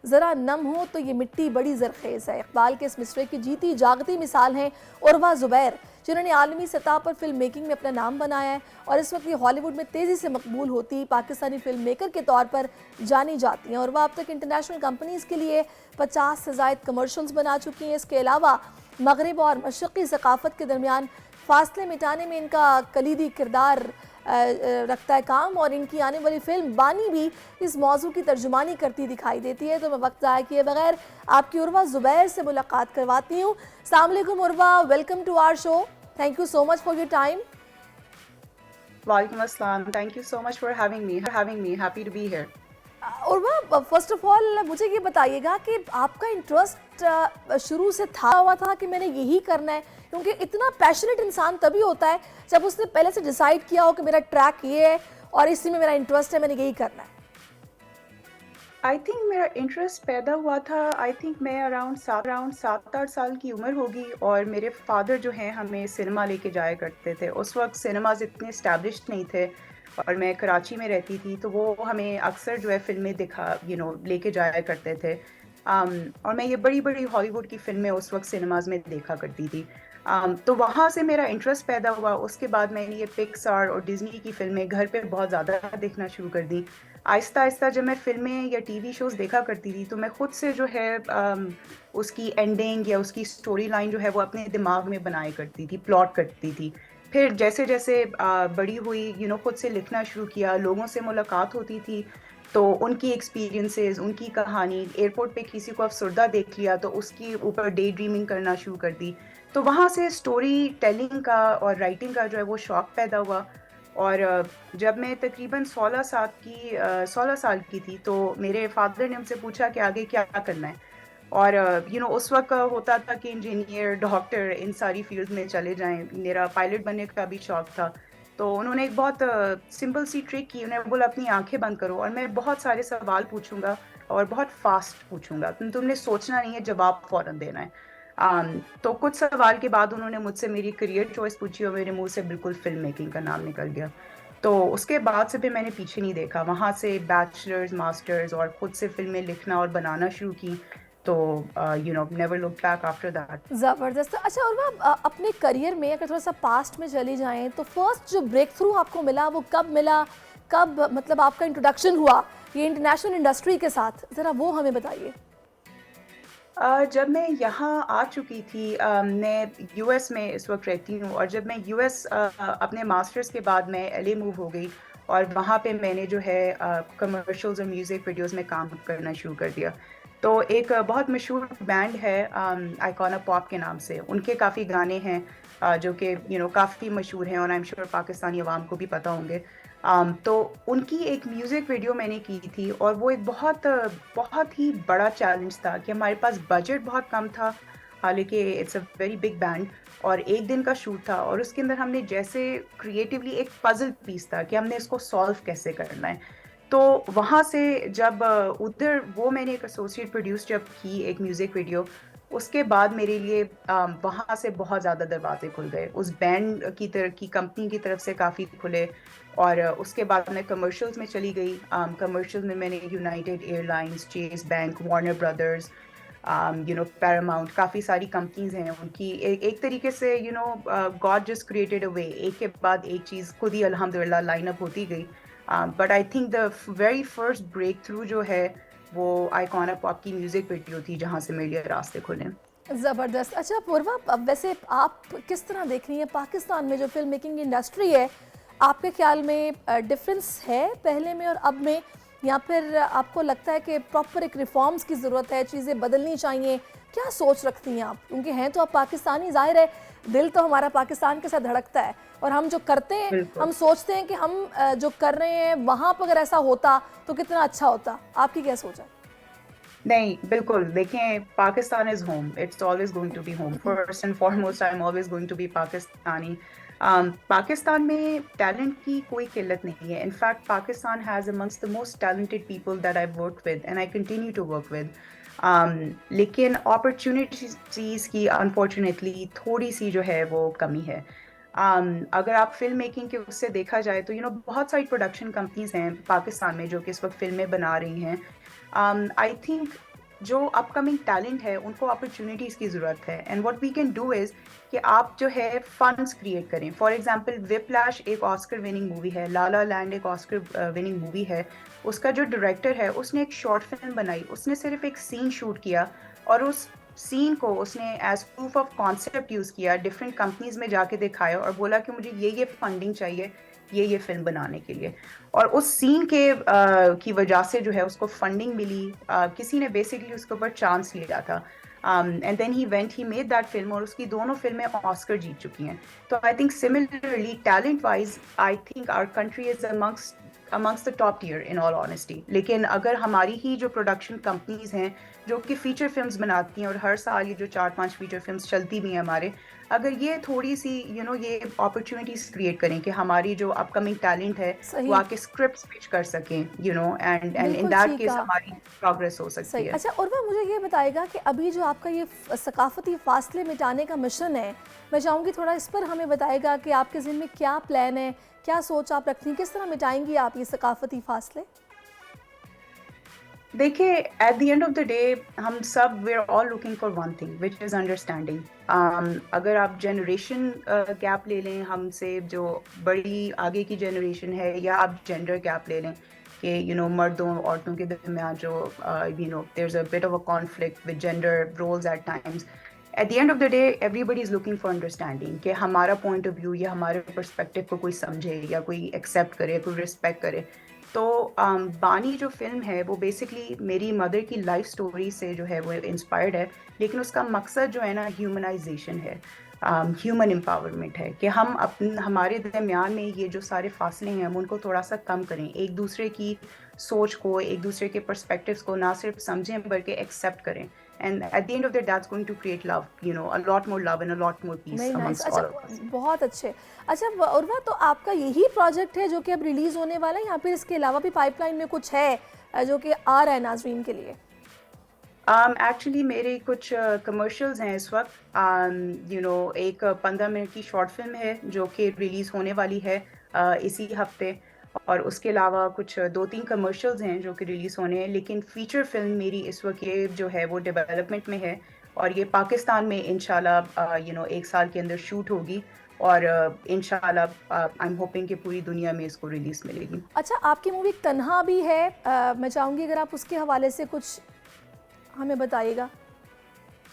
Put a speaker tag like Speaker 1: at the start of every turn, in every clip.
Speaker 1: ज़रा नम हो तो ये मिट्टी बड़ी ज़रखेज़ है। इकबाल के इस मिसरे की जीती जागती मिसाल हैं उर्वा ज़ुबैर, जिन्होंने आलमी सतह पर फिल्म मेकिंग में अपना नाम बनाया है और इस वक्त ये हॉलीवुड में तेज़ी से मकबूल होती पाकिस्तानी फिल्म मेकर के तौर पर जानी जाती हैं। उर्वा अब तक इंटरनेशनल कंपनीज़ के लिए 50 से ज़ायद कमर्शल्स बना चुकी हैं। इसके अलावा मगरब और मशरक़ी सकाफ़त के दरमियान फासले मिटाने में इनका कलीदी किरदार रखता है काम, और इनकी आने वाली फिल्म बानी भी इस मौजू की तर्जुमानी करती दिखाई देती है। तो मैं वक्त ज़ाया किए बगैर आपकी उर्वा ज़ुबैर से मुलाकात करवाती हूँ। अस्सलाम वालेकुम Urwa, welcome to our show. Thank you so much for your time.
Speaker 2: Walaikum assalam. Thank you so much for having me. Happy to be here.
Speaker 1: Urwa, first of all मुझे ये बताइएगा कि आपका इंटरेस्ट शुरू से हुआ था कि मैंने यही करना है, क्योंकि इतना पैशनेट इंसान तभी होता है जब उसने पहले से डिसाइड किया हो कि मेरा ट्रैक ये है और इसी में मेरा इंटरेस्ट है, मैंने यही करना है।
Speaker 2: I think मेरा इंटरेस्ट पैदा हुआ था, आई थिंक मैं अराउंड 7-8 साल की उम्र होगी, और मेरे फादर जो हैं हमें सिनेमा लेके जाया करते थे। उस वक्त सिनेमाज इतने इस्टेब्लिश्ड नहीं थे और मैं कराची में रहती थी, तो वो हमें अक्सर जो है फिल्में लेके जाया करते थे। और मैं ये बड़ी बड़ी हॉलीवुड की फिल्में उस वक्त सिनेमाज में देखा करती थी। तो वहाँ से मेरा इंटरेस्ट पैदा हुआ। उसके बाद मैंने ये पिक्सार और डिज्नी की फिल्में घर पे बहुत ज़्यादा देखना शुरू कर दी। आहिस्ता आहिस्ता जब मैं फिल्में या टीवी शोज देखा करती थी, तो मैं खुद से जो है उसकी एंडिंग या उसकी स्टोरी लाइन जो है वो अपने दिमाग में बनाया करती थी, प्लॉट करती थी। फिर जैसे जैसे बड़ी हुई, खुद से लिखना शुरू किया, लोगों से मुलाकात होती थी, तो उनकी एक्सपीरियंसेस, उनकी कहानी, एयरपोर्ट पे किसी को अफसरदा देख लिया तो उसकी ऊपर डे ड्रीमिंग करना शुरू कर दी। तो वहाँ से स्टोरी टेलिंग का और राइटिंग का जो है वो शौक पैदा हुआ। और जब मैं तकरीबन 16 साल की थी, तो मेरे फादर ने हमसे पूछा कि आगे क्या करना है। और उस वक्त होता था कि इंजीनियर, डॉक्टर, इन सारी फील्ड में चले जाएं। मेरा पायलट बनने का भी शौक था। तो उन्होंने एक बहुत सिंपल सी ट्रिक की, उन्होंने बोला अपनी आंखें बंद करो और मैं बहुत सारे सवाल पूछूंगा और बहुत फास्ट पूछूंगा, तुमने सोचना नहीं है, जवाब फौरन देना है। तो कुछ सवाल के बाद उन्होंने मुझसे मेरी करियर चॉइस पूछी और मेरे मुंह से बिल्कुल फिल्म मेकिंग का नाम निकल गया। तो उसके बाद से फिर मैंने पीछे नहीं देखा, वहाँ से बैचलर्स, मास्टर्स और खुद से फिल्में लिखना और बनाना शुरू की। तो never look back after that.
Speaker 1: ज़बरदस्त। अच्छा उर्वा, अपने करियर में अगर थोड़ा सा पास्ट में चली जाएं तो फर्स्ट जो ब्रेक थ्रू आपको मिला वो कब मिला, कब मतलब आपका इंट्रोडक्शन हुआ ये इंटरनेशनल इंडस्ट्री के साथ, ज़रा वो हमें बताइए।
Speaker 2: जब मैं यहाँ आ चुकी थी, मैं यूएस में इस वक्त रहती हूँ, और जब मैं यूएस अपने मास्टर्स के बाद मैं एलए मूव हो गई, और वहाँ पे मैंने जो है कमर्शियल्स और म्यूज़िक वीडियोस में काम करना शुरू कर दिया। तो एक बहुत मशहूर बैंड है आइकॉना पॉप के नाम से, उनके काफ़ी गाने हैं जो कि काफ़ी मशहूर हैं और आई एम श्योर पाकिस्तानी अवाम को भी पता होंगे। तो उनकी एक म्यूज़िक वीडियो मैंने की थी, और वो एक बहुत बहुत ही बड़ा चैलेंज था कि हमारे पास बजट बहुत कम था, हालांकि it's a very big band, और एक दिन का शूट था, और उसके अंदर हमने जैसे क्रिएटिवली एक पजल पीस था कि हमने इसको सॉल्व कैसे करना है। तो वहाँ से जब उधर वो मैंने एक एसोसिएट प्रोड्यूस जब की एक म्यूज़िक वीडियो, उसके बाद मेरे लिए वहाँ से बहुत ज़्यादा दरवाजे खुल गए, उस बैंड की तरफ की कंपनी की तरफ से काफ़ी खुले। और उसके बाद मैं कमर्शियल्स में चली गई। कमर्शियल्स में मैंने United airlines, Chase bank, Warner brothers, Paramount, काफ़ी सारी कंपनीज हैं उनकी। एक तरीके से गॉड जस्ट क्रिएटेड अ वे, एक के बाद एक चीज़ खुद ही अल्हम्दुलिल्लाह लाइन अप होती गई। But I think the very first breakthrough जो है वो आइकॉना पॉप की म्यूज़िक वीडियो थी, जहाँ से मेरे लिए रास्ते खुले।
Speaker 1: ज़बरदस्त। अच्छा पूर्वा, अब वैसे आप किस तरह देख रही हैं पाकिस्तान में जो फिल्म मेकिंग इंडस्ट्री है, आपके ख्याल में डिफरेंस है पहले में और अब में, या फिर आपको लगता है कि प्रॉपर एक रिफॉर्म्स की ज़रूरत है, चीज़ें बदलनी चाहिए? क्या सोच रखती हैं आप, क्योंकि हैं तो आप पाकिस्तानी, ज़ाहिर है दिल तो हमारा पाकिस्तान के साथ धड़कता है, और हम जो करते हैं
Speaker 2: बिल्कुल।
Speaker 1: हम सोचते हैं कि हम जो कर रहे हैं वहाँ पर अगर ऐसा होता तो कितना अच्छा होता। आपकी क्या सोच है?
Speaker 2: नहीं, बिल्कुल, देखें, Pakistan is home, it's always going to be home, first and foremost I am always going to be Pakistani. Pakistan में टैलेंट की कोई किल्लत नहीं है। In fact Pakistan has amongst the most talented people that I work with and I continue to work with. लेकिन opportunities की unfortunately थोड़ी सी जो है वो कमी है। अगर आप फिल्म मेकिंग के उससे देखा जाए तो बहुत सारी प्रोडक्शन कंपनीज हैं पाकिस्तान में जो कि इस वक्त फिल्में बना रही हैं। आई थिंक जो अपकमिंग टैलेंट है उनको अपॉर्चुनिटीज़ की ज़रूरत है, and what we can do is कि आप जो है फंड्स क्रिएट करें। फॉर एग्जांपल विप्लैश एक ऑस्कर विनिंग मूवी है, ला ला लैंड एक ऑस्कर विनिंग मूवी है। उसका जो डायरेक्टर है उसने एक शॉर्ट फिल्म बनाई, उसने सिर्फ एक सीन शूट किया और उस सीन को उसने as proof of concept use किया, डिफरेंट कंपनीज में जाके दिखाया और बोला कि मुझे ये फंडिंग चाहिए ये फिल्म बनाने के लिए। और उस सीन के की वजह से जो है उसको फंडिंग मिली, किसी ने बेसिकली उसके ऊपर चांस लिया था, and then he made that film और उसकी दोनों फिल्में ऑस्कर जीत चुकी हैं। तो I think similarly talent wise I think our country is amongst the top tier in all honesty। लेकिन अगर हमारी ही जो प्रोडक्शन कंपनीज हैं जो कि फीचर फिल्म्स बनाती हैं और हर साल ये जो 4-5 फीचर फिल्म्स चलती भी हैं हमारे, अगर ये थोड़ी सी ये अपॉर्चुनिटीज क्रिएट करें कि हमारी जो अपकमिंग टैलेंट है वो
Speaker 1: सही,
Speaker 2: आके स्क्रिप्ट पिच कर सकें, एंड इन
Speaker 1: बिल्कुल
Speaker 2: दैट
Speaker 1: ठीक
Speaker 2: केस
Speaker 1: कहा।
Speaker 2: हमारी प्रोग्रेस हो सकती
Speaker 1: सही।
Speaker 2: है।
Speaker 1: अच्छा उर्वा, मुझे ये बताएगा कि अभी जो आपका ये सकाफ़ती फ़ासले मिटाने का मिशन है, मैं चाहूँगी थोड़ा इस पर हमें बताएगा कि आपके ज़हन में क्या प्लान है, क्या सोच आप रखती हैं, किस तरह मिटाएंगी आप ये सकाफ़ती फ़ासले?
Speaker 2: देखिए, at the end of the day हम सब we are all looking for one thing which is understanding. अगर आप जनरेशन गैप ले लें, हमसे जो बड़ी आगे की जनरेशन है, या आप जेंडर गैप ले लें कि मर्दों औरतों के दरमियान जो there is a bit of a conflict with gender roles at times. At the end of the day everybody is looking for understanding कि हमारा पॉइंट ऑफ व्यू या हमारे पर्सपेक्टिव को कोई समझे या कोई एक्सेप्ट करे, कोई रिस्पेक्ट करे। तो बानी जो फ़िल्म है वो बेसिकली मेरी मदर की लाइफ स्टोरी से जो है वो इंस्पायर्ड है, लेकिन उसका मकसद जो है ना ह्यूमनाइजेशन है, ह्यूमन एम्पावरमेंट है कि हम हमारे दरमियान में ये जो सारे फासले हैं हम उनको थोड़ा सा कम करें, एक दूसरे की सोच को, एक दूसरे के पर्सपेक्टिव्स को ना सिर्फ समझें बल्कि एक्सेप्ट करें। And at the end of the day that's going to create love, a lot more love and a lot more peace
Speaker 1: very nice.
Speaker 2: Amongst
Speaker 1: अच्छा,
Speaker 2: ऑल ऑफ अस।
Speaker 1: बहुत अच्छे। अच्छा उर्वा, तो आपका यही प्रोजेक्ट है जो कि अब रिलीज़ होने वाला है या फिर इसके अलावा भी पाइपलाइन में कुछ है जो कि आ रहा है नाजरीन के लिए?
Speaker 2: एक्चुअली मेरे कुछ कमर्शियल्स हैं इस वक्त। एक 15 मिनट की शॉर्ट फिल्म है जो कि रिलीज़ होने वाली है इसी हफ्ते, और उसके अलावा कुछ 2-3 कमर्शियल्स हैं जो कि रिलीज़ होने हैं, लेकिन फीचर फिल्म मेरी इस वक्त ये जो है वो डेवलपमेंट में है और ये पाकिस्तान में इंशाल्लाह 1 साल के अंदर शूट होगी, और इंशाल्लाह आई एम होपिंग कि पूरी दुनिया में इसको रिलीज़ मिलेगी।
Speaker 1: अच्छा, आपकी मूवी तन्हा भी है, मैं चाहूँगी अगर आप उसके हवाले से कुछ हमें बताइएगा।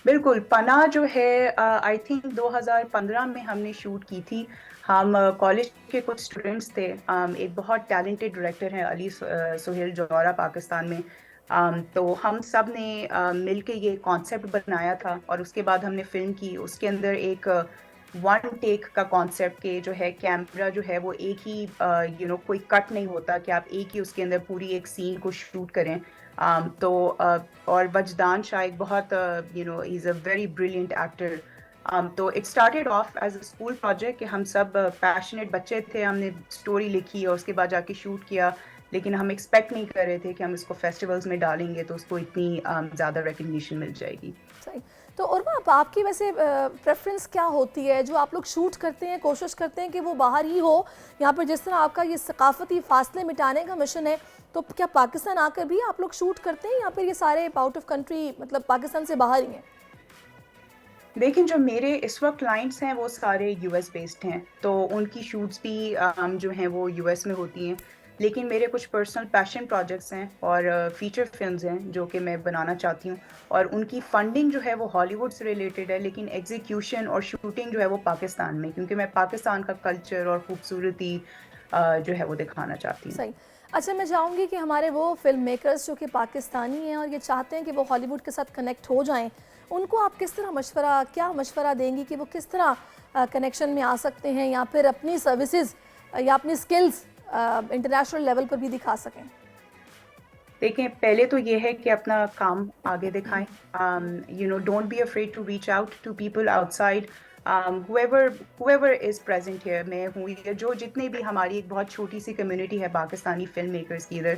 Speaker 2: बिल्कुल, पनाह जो है आई थिंक 2015 में हमने शूट की थी। हम कॉलेज के कुछ स्टूडेंट्स थे, एक बहुत टैलेंटेड डायरेक्टर हैं अली सुहेल जौहरा पाकिस्तान में। तो हम सब ने मिल के ये कॉन्सेप्ट बनाया था और उसके बाद हमने फिल्म की। उसके अंदर एक वन टेक का कॉन्सेप्ट के जो है कैमरा जो है वो एक ही कोई कट नहीं होता कि आप एक ही उसके अंदर पूरी एक सीन को शूट करें। और वजदान शाह एक बहुत ही is a very brilliant actor. तो it started off as a school project कि हम सब पैशनेट बच्चे थे, हमने स्टोरी लिखी और उसके बाद जाके शूट किया, लेकिन हम एक्सपेक्ट नहीं कर रहे थे कि हम इसको फेस्टिवल्स में डालेंगे तो उसको इतनी ज़्यादा रिकग्निशन मिल जाएगी।
Speaker 1: सही। तो उर्वा, अब आपकी वैसे प्रेफरेंस क्या होती है जो आप लोग शूट करते हैं, कोशिश करते हैं कि वो बाहर ही हो, यहाँ पर जिस तरह आपका ये सकाफती फासले मिटाने का मिशन है, तो क्या पाकिस्तान आकर भी आप लोग शूट करते हैं या फिर ये सारे आउट ऑफ कंट्री, मतलब पाकिस्तान से बाहर ही हैं?
Speaker 2: लेकिन जो मेरे इस वक्त क्लाइंट्स हैं वो सारे यूएस बेस्ड हैं, तो उनकी शूट्स भी जो हैं वो यूएस में होती हैं। लेकिन मेरे कुछ पर्सनल पैशन प्रोजेक्ट्स हैं और फीचर फिल्म्स हैं जो कि मैं बनाना चाहती हूँ, और उनकी फंडिंग जो है वो हॉलीवुड से रिलेटेड है, लेकिन एग्जीक्यूशन और शूटिंग जो है वो पाकिस्तान में, क्योंकि मैं पाकिस्तान का कल्चर और खूबसूरती जो है वो दिखाना चाहती हूँ।
Speaker 1: सही। अच्छा, मैं चाहूँगी कि हमारे वो फ़िल्म मेकर्स जो कि पाकिस्तानी हैं और ये चाहते हैं कि वो हॉलीवुड के साथ कनेक्ट हो जाएँ, उनको आप किस तरह क्या मशवरा देंगी कि वो किस तरह कनेक्शन में आ सकते हैं या फिर अपनी सर्विसेज़ या अपनी स्किल्स इंटरनेशनल लेवल पर भी दिखा सकें?
Speaker 2: देखें, पहले तो ये है कि अपना काम आगे दिखाएं। Don't be afraid to reach out to people outside, whoever is present here। मैं हूँ, ये जो जितने भी हमारी एक बहुत छोटी सी कम्युनिटी है पाकिस्तानी फिल्म मेकर्स की इधर,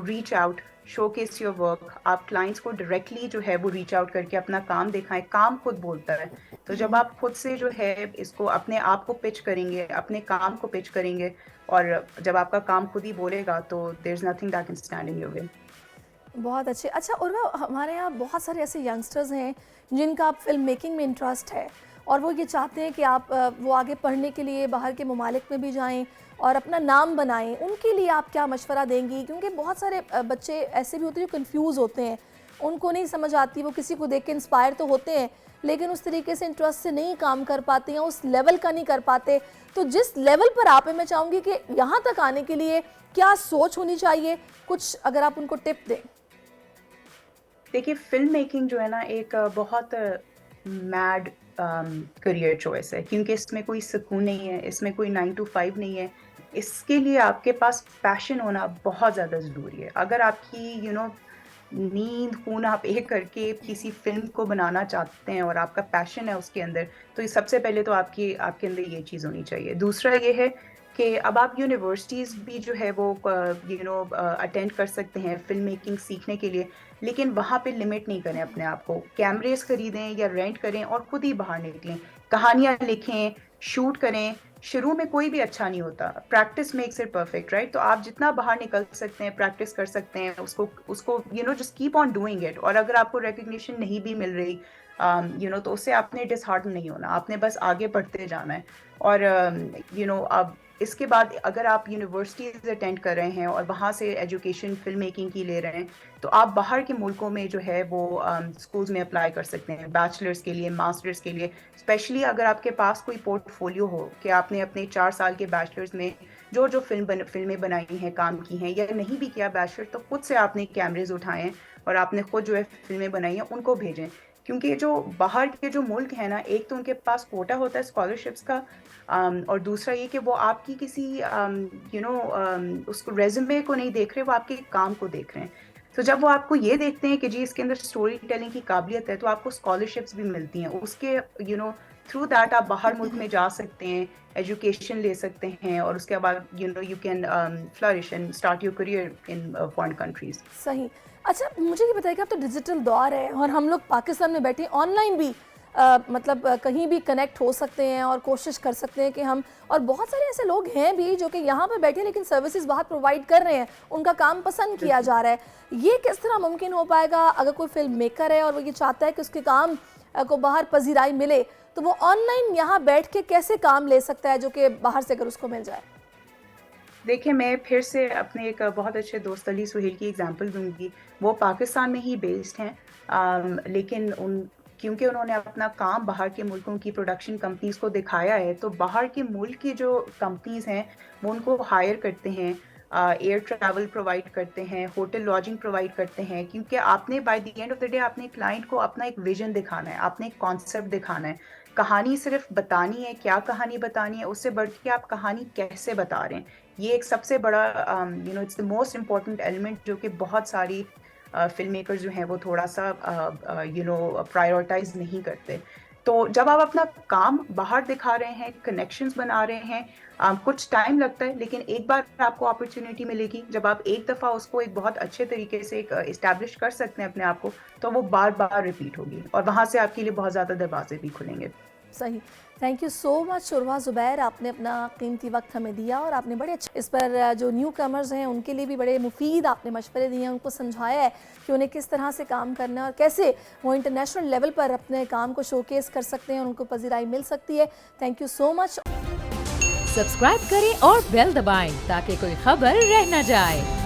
Speaker 2: reach out, showcase your work. आप क्लाइंट्स को डायरेक्टली जो है वो रीच आउट करके अपना काम दिखाएं, काम खुद बोलता है। तो जब आप खुद से जो है इसको अपने आप को पिच करेंगे, अपने काम को पिच करेंगे, और जब आपका काम खुद ही बोलेगा तो there is nothing that can stand in your way.
Speaker 1: बहुत अच्छे। अच्छा उर्वा, हमारे यहाँ बहुत सारे ऐसे यंगस्टर्स हैं जिनका आप फिल्म मेकिंग में इंटरेस्ट है और वो ये चाहते हैं कि आप वो आगे पढ़ने के लिए बाहर के ममालिक में भी जाएं और अपना नाम बनाएं। उनके लिए आप क्या मशवरा देंगी? क्योंकि बहुत सारे बच्चे ऐसे भी होते हैं जो कंफ्यूज होते हैं, उनको नहीं समझ आती, वो किसी को देख के इंस्पायर तो होते हैं लेकिन उस तरीके से इंटरेस्ट से नहीं काम कर पाते हैं, उस लेवल का नहीं कर पाते। तो जिस लेवल पर आप हैं, मैं चाहूँगी कि यहाँ तक आने के लिए क्या सोच होनी चाहिए, कुछ अगर आप उनको टिप दें।
Speaker 2: देखिए, फ़िल्म मेकिंग जो है ना एक बहुत मैड करियर चॉइस है, क्योंकि इसमें कोई सुकून नहीं है, इसमें कोई 9 टू 5 नहीं है। इसके लिए आपके पास पैशन होना बहुत ज़्यादा ज़रूरी है। अगर आपकी नींद खून आप एक करके किसी फ़िल्म को बनाना चाहते हैं और आपका पैशन है उसके अंदर, तो ये सबसे पहले तो आपके अंदर ये चीज़ होनी चाहिए। दूसरा ये है कि अब आप यूनिवर्सिटीज़ भी जो है वो अटेंड कर सकते हैं फ़िल्म मेकिंग सीखने के लिए, लेकिन वहाँ पे लिमिट नहीं करें अपने आप को। कैमरेज़ खरीदें या रेंट करें और खुद ही बाहर निकलें। कहानियाँ लिखें, शूट करें। शुरू में कोई भी अच्छा नहीं होता। Practice makes it perfect, right? तो आप जितना बाहर निकल सकते हैं, प्रैक्टिस कर सकते हैं, उसको उसको just keep on doing it. और अगर आपको रिकॉग्निशन नहीं भी मिल रही तो उससे आपने डिसहार्टन नहीं होना, आपने बस आगे बढ़ते जाना है। और अब इसके बाद अगर आप यूनिवर्सिटीज़ अटेंड कर रहे हैं और वहाँ से एजुकेशन फ़िल्म मेकिंग की ले रहे हैं, तो आप बाहर के मुल्कों में जो है वो स्कूल्स में अप्लाई कर सकते हैं, बैचलर्स के लिए, मास्टर्स के लिए। स्पेशली अगर आपके पास कोई पोर्टफोलियो हो कि आपने अपने 4 साल के बैचलर्स में जो फ़िल्में बनाई हैं, काम की हैं, या नहीं भी किया बैचलर, तो खुद से आपने कैमरेज़ उठाए हैं और आपने खुद जो है फ़िल्में बनाई हैं, उनको भेजें। क्योंकि जो बाहर के जो मुल्क हैं ना, एक तो उनके पास कोटा होता है स्कॉलरशिप्स का, और दूसरा ये कि वो आपकी किसी उसको रेज़्यूमे को नहीं देख रहे, वो आपके काम को देख रहे हैं। तो जब वो आपको ये देखते हैं कि जी इसके अंदर स्टोरी टेलिंग की काबिलियत है, तो आपको स्कॉलरशिप्स भी मिलती हैं। उसके थ्रू दैट आप बाहर मुल्क में जा सकते हैं, एजुकेशन ले सकते हैं, और उसके बाद you can flourish and start your career in foreign countries.
Speaker 1: सही। अच्छा मुझे ये बताइए कि अब तो डिजिटल दौर है और हम लोग पाकिस्तान में बैठे ऑनलाइन भी कहीं भी कनेक्ट हो सकते हैं और कोशिश कर सकते हैं कि हम, और बहुत सारे ऐसे लोग हैं भी जो कि यहाँ पर बैठे लेकिन सर्विसेज बाहर प्रोवाइड कर रहे हैं, उनका काम पसंद किया जा रहा है। ये किस तरह मुमकिन हो पाएगा? अगर कोई फिल्म मेकर है और वो ये चाहता है कि उसके काम को बाहर पजीराई मिले, तो वो ऑनलाइन यहाँ बैठ के कैसे काम ले सकता है जो कि बाहर से अगर उसको मिल जाए?
Speaker 2: देखिए, मैं फिर से अपने एक बहुत अच्छे दोस्त अली सुहेल की एग्जांपल दूंगी। वो पाकिस्तान में ही बेस्ड हैं, लेकिन क्योंकि उन्होंने अपना काम बाहर के मुल्कों की प्रोडक्शन कंपनीज को दिखाया है, तो बाहर के मुल्क की जो कंपनीज हैं वो उनको हायर करते हैं, एयर ट्रैवल प्रोवाइड करते हैं, होटल लॉजिंग प्रोवाइड करते हैं। क्योंकि आपने by the end of the day आपने क्लाइंट को अपना एक विजन दिखाना है, आपने एक कॉन्सेप्ट दिखाना है। कहानी सिर्फ बतानी है, क्या कहानी बतानी है, उससे बढ़ के आप कहानी कैसे बता रहे हैं, ये एक सबसे बड़ा it's the most important element, जो कि बहुत सारी फिल्म मेकर जो हैं वो थोड़ा सा प्रायोरिटाइज नहीं करते। तो जब आप अपना काम बाहर दिखा रहे हैं, कनेक्शंस बना रहे हैं, कुछ टाइम लगता है, लेकिन एक बार आपको अपॉर्चुनिटी मिलेगी, जब आप एक दफ़ा उसको एक बहुत अच्छे तरीके से इस्टेब्लिश कर सकते हैं अपने आप को, तो वो बार बार रिपीट होगी और वहाँ से आपके लिए बहुत ज़्यादा दरवाजे भी खुलेंगे।
Speaker 1: सही। Thank you so much Urwa Zubair, आपने अपना कीमती वक्त हमें दिया और आपने बड़े अच्छे इस पर जो न्यू कमर्स हैं उनके लिए भी बड़े मुफीद आपने मशवरे दिए हैं, उनको समझाया है कि उन्हें किस तरह से काम करना है और कैसे वो इंटरनेशनल लेवल पर अपने काम को शोकेस कर सकते हैं और उनको पजीराई मिल सकती है। Thank you so much.
Speaker 3: Subscribe करें और बेल दबाएं ताकि कोई खबर रह न जाए।